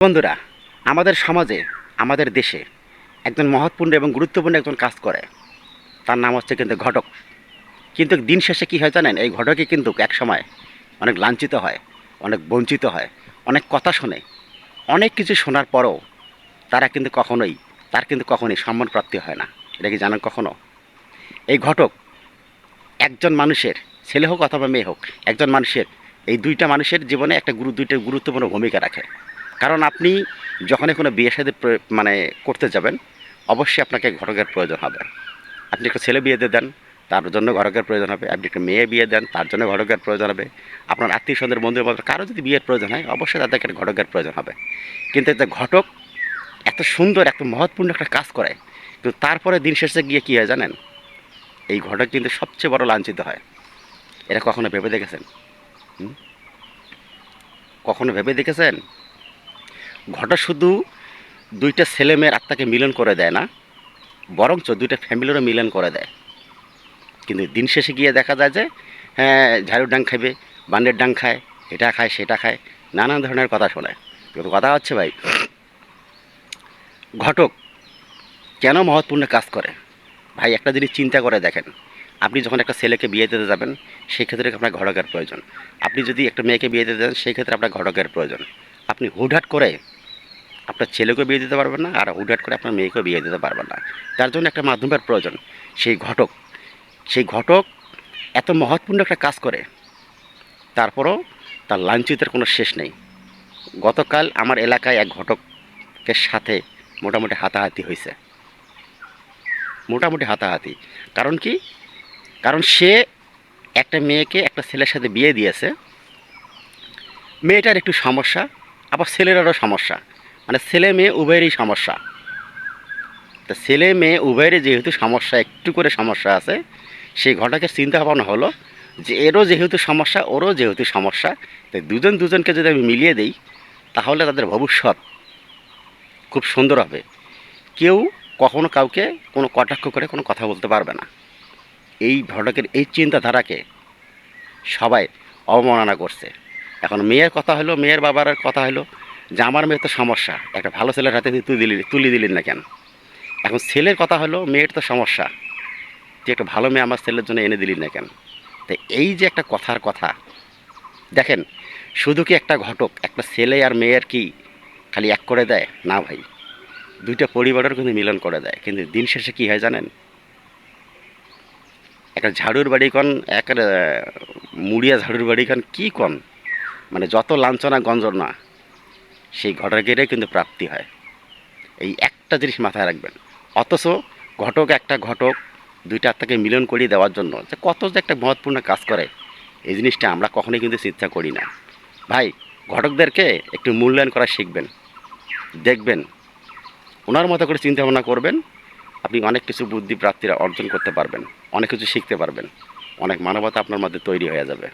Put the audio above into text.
বন্ধুরা, আমাদের সমাজে, আমাদের দেশে একজন মহৎপূর্ণ এবং গুরুত্বপূর্ণ একজন কাজ করে। তার নাম হচ্ছে কিন্তু ঘটক। কিন্তু দিন শেষে কী হয় জানেন? এই ঘটকই কিন্তু একসময় অনেক লাঞ্ছিত হয়, অনেক বঞ্চিত হয়, অনেক কথা শোনে। অনেক কিছু শোনার পরও তার কিন্তু কখনোই সম্মান প্রাপ্তি হয় না। এটা কি জানেন কখনো? এই ঘটক একজন মানুষের, ছেলে হোক অথবা মেয়ে হোক, একজন মানুষের, এই দুইটা মানুষের জীবনে দুইটা গুরুত্বপূর্ণ ভূমিকা রাখে। কারণ আপনি যখনই কোনো বিয়ে শাদী করতে যাবেন, অবশ্যই আপনাকে ঘটকের প্রয়োজন হবে। আপনি একটা ছেলে বিয়ে দিয়ে দেন, তার জন্য ঘটকের প্রয়োজন হবে। আপনি একটা মেয়ে বিয়ে দেন, তার জন্য ঘটকের প্রয়োজন হবে। আপনার আত্মীয় স্বজনের বন্ধু বান্ধব কারো যদি বিয়ের প্রয়োজন হয়, অবশ্যই তাদেরকে একটা ঘটকের প্রয়োজন হবে। কিন্তু একটা ঘটক এত সুন্দর, এত মহৎপূর্ণ একটা কাজ করে, কিন্তু তারপরে দিন শেষে গিয়ে কী হয় জানেন? এই ঘটক কিন্তু সবচেয়ে বড় লাঞ্ছিত হয়। এটা কখনো ভেবে দেখেছেন? হুম? কখনো ভেবে দেখেছেন? ঘটক শুধু দুইটা ছেলে মেয়ের আত্মাকে মিলন করে দেয় না, বরঞ্চ দুইটা ফ্যামিলিরও মিলন করে দেয়। কিন্তু দিন শেষে গিয়ে দেখা যায় যে, হ্যাঁ, ঝাড়ুর ডাং খাবে, বান্ডের ডাং খায়, এটা খায় সেটা খায়, নানান ধরনের কথা শোনায়। কিন্তু কথা হচ্ছে ভাই, ঘটক কেন মহৎপূর্ণ কাজ করে? ভাই একটা জিনিস চিন্তা করে দেখেন। আপনি যখন একটা ছেলেকে বিয়ে দিতে যাবেন, সেই ক্ষেত্রে আপনার ঘটকের প্রয়োজন। আপনি যদি একটা মেয়েকে বিয়ে দিতে যান, সেই ক্ষেত্রে আপনার ঘটকের প্রয়োজন। আপনি হুটহাট করে আপনার ছেলেকেও বিয়ে দিতে পারবেন না, আর হুটহাট করে আপনার মেয়েকেও বিয়ে দিতে পারবেন না। তার জন্য একটা মাধ্যমের প্রয়োজন, সেই ঘটক। সেই ঘটক এত মহৎপূর্ণ একটা কাজ করে, তারপরও তার লাঞ্ছিতের কোনো শেষ নেই। গতকাল আমার এলাকায় এক ঘটকের সাথে মোটামুটি হাতাহাতি হয়েছে। মোটামুটি হাতাহাতি। কারণ কি? কারণ সে একটা মেয়েকে একটা ছেলের সাথে বিয়ে দিয়েছে। মেয়েটার একটু সমস্যা, আবার ছেলেটারও সমস্যা। মানে ছেলে মেয়ে উভয়েরই সমস্যা। তা ছেলে মেয়ে উভয়েরই যেহেতু সমস্যা, একটু করে সমস্যা আছে, সেই ঘটকের চিন্তা ভাবনা হলো যে এরও যেহেতু সমস্যা, ওরও যেহেতু সমস্যা, তাই দুজনকে যদি আমি মিলিয়ে দিই, তাহলে তাদের ভবিষ্যৎ খুব সুন্দর হবে। কেউ কখনো কাউকে কোনো কটাক্ষ করে কোনো কথা বলতে পারবে না। এই ঘটকের এই চিন্তাধারাকে সবাই অবমাননা করছে। এখন মেয়ের কথা হলো, মেয়ের বাবার কথা হলো যে আমার মেয়ের তো সমস্যা, একটা ভালো ছেলের হাতে তুলি দিলেন না কেন? এখন ছেলের কথা হলো মেয়ের তো সমস্যা, যে একটা ভালো মেয়ে আমার ছেলের জন্য এনে দিলি না কেন? তো এই যে একটা কথার কথা, দেখেন, শুধু কি একটা ঘটক একটা ছেলে আর মেয়ের কি খালি এক করে দেয়? না ভাই, দুইটা পরিবারের কিন্তু মিলন করে দেয়। কিন্তু দিন শেষে কী হয় জানেন? একটা ঝাড়ুর বাড়ি কন, একটা মুড়িয়া ঝাড়ুর বাড়ি কন, কী কন, মানে যত লাঞ্ছনা গঞ্জনা সেই ঘটকেরই কিন্তু প্রাপ্তি হয়। এই একটা জিনিস মাথায় রাখবেন। অথচ একটা ঘটক দুইটা আত্মাকে মিলন করিয়ে দেওয়ার জন্য যে কত যে একটা মহৎপূর্ণ কাজ করে, এই জিনিসটা আমরা কখনোই কিন্তু চিন্তা করি না। ভাই, ঘটকদেরকে একটু মূল্যায়ন করা শিখবেন। দেখবেন, ওনার মতো করে চিন্তা ভাবনা করবেন, আপনি অনেক কিছু বুদ্ধি প্রাপ্তিরা অর্জন করতে পারবেন, অনেক কিছু শিখতে পারবেন, অনেক মানবতা আপনার মধ্যে তৈরি হয়ে যাবে।